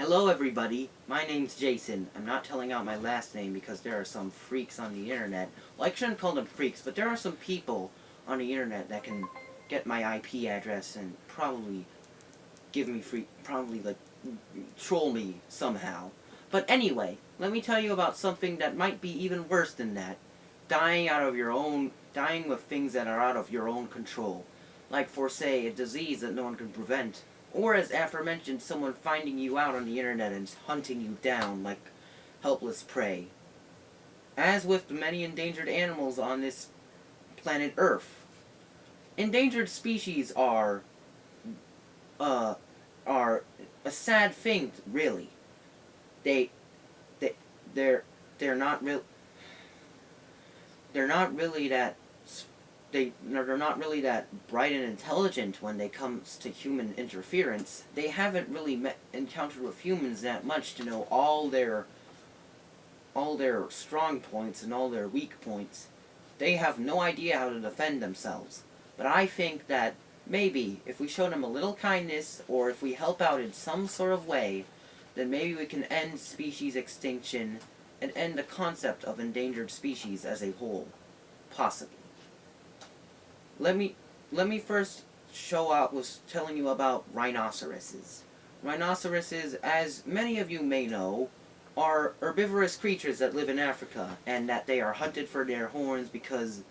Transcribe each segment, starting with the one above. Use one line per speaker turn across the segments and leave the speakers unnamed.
Hello everybody, my name's Jason. I'm not telling out my last name because there are some freaks on the internet. Well, I shouldn't call them freaks, but there are some people on the internet that can get my IP address and probably give me probably troll me somehow. But anyway, let me tell you about something that might be even worse than that. Dying with things that are out of your own control. Like for say, a disease that no one can prevent. Or as aforementioned, someone finding you out on the internet and hunting you down like helpless prey. As with the many endangered animals on this planet Earth. Endangered species uh, are a sad thing, really. They, they, they're, they're not real. They're not really that. They're not really that bright and intelligent when it comes to human interference. They haven't really encountered with humans that much to know all their strong points and all their weak points. They have no idea how to defend themselves. But I think that maybe if we show them a little kindness, or if we help out in some sort of way, then maybe we can end species extinction and end the concept of endangered species as a whole. Possibly. Let me first show out was telling you about rhinoceroses. Rhinoceroses, as many of you may know, are herbivorous creatures that live in Africa, and that they are hunted for their horns because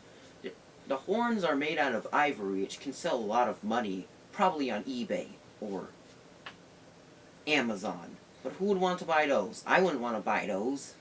the horns are made out of ivory, which can sell a lot of money, probably on eBay or Amazon. But who would want to buy those? I wouldn't want to buy those.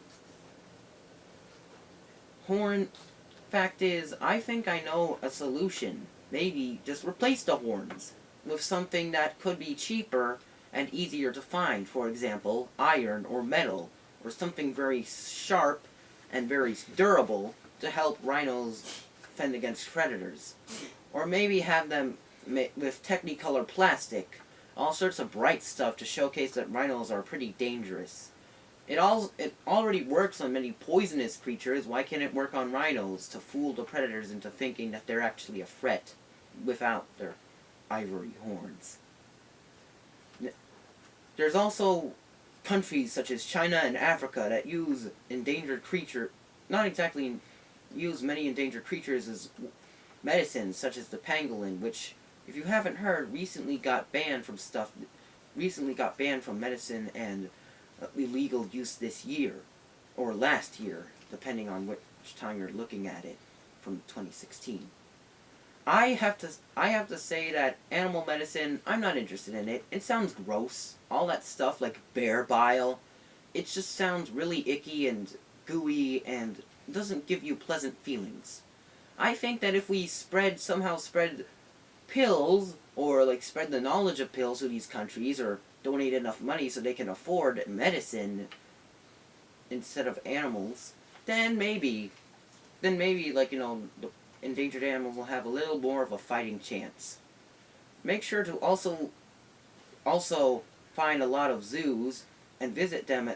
Fact is, I think I know a solution. Maybe just replace the horns with something that could be cheaper and easier to find. For example, iron or metal, or something very sharp and very durable to help rhinos fend against predators. Or maybe have them with Technicolor plastic, all sorts of bright stuff to showcase that rhinos are pretty dangerous. It already works on many poisonous creatures. Why can't it work on rhinos to fool the predators into thinking that they're actually a threat without their ivory horns? There's also countries such as China and Africa that use not exactly use many endangered creatures as medicines, such as the pangolin, which, if you haven't heard, recently got banned from medicine and illegal use this year, or last year, depending on which time you're looking at it, from 2016. I have to say that animal medicine, I'm not interested in it. It sounds gross. All that stuff like bear bile, it just sounds really icky and gooey and doesn't give you pleasant feelings. I think that if we somehow spread pills, or spread the knowledge of pills to these countries, or donate enough money so they can afford medicine instead of animals, then maybe the endangered animals will have a little more of a fighting chance. Make sure to also find a lot of zoos and visit one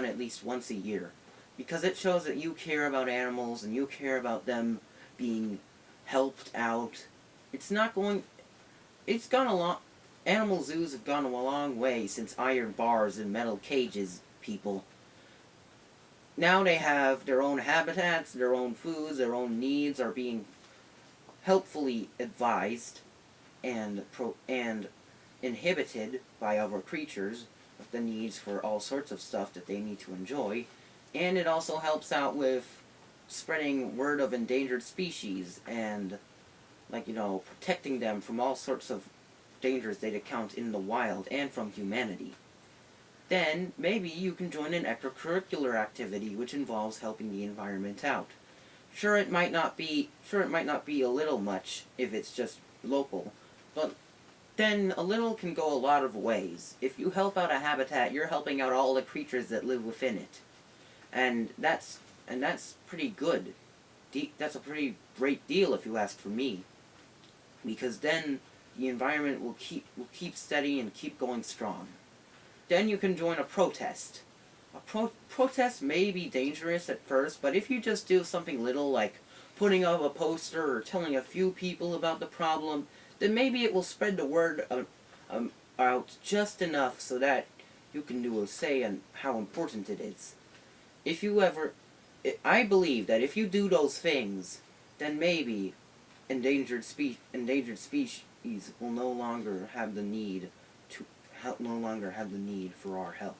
at least once a year, because it shows that you care about animals and you care about them being helped out. It's gone a lot. Animal zoos have gone a long way since iron bars and metal cages, people. Now they have their own habitats, their own foods, their own needs are being helpfully advised and inhibited by other creatures with the needs for all sorts of stuff that they need to enjoy. And it also helps out with spreading word of endangered species and, protecting them from all sorts of dangers they'd encounter in the wild and from humanity. Then maybe you can join an extracurricular activity which involves helping the environment out. Sure, it might not be a little much if it's just local, but then a little can go a lot of ways. If you help out a habitat, you're helping out all the creatures that live within it. And that's pretty good. That's a pretty great deal if you ask for me. Because then the environment will keep steady and keep going strong. Then you can join a protest. A protest may be dangerous at first, but if you just do something little like putting up a poster or telling a few people about the problem, then maybe it will spread the word out just enough so that you can do a say on how important it is. If you ever, I believe that if you do those things, then maybe endangered species will no longer have the need to no longer have the need for our help.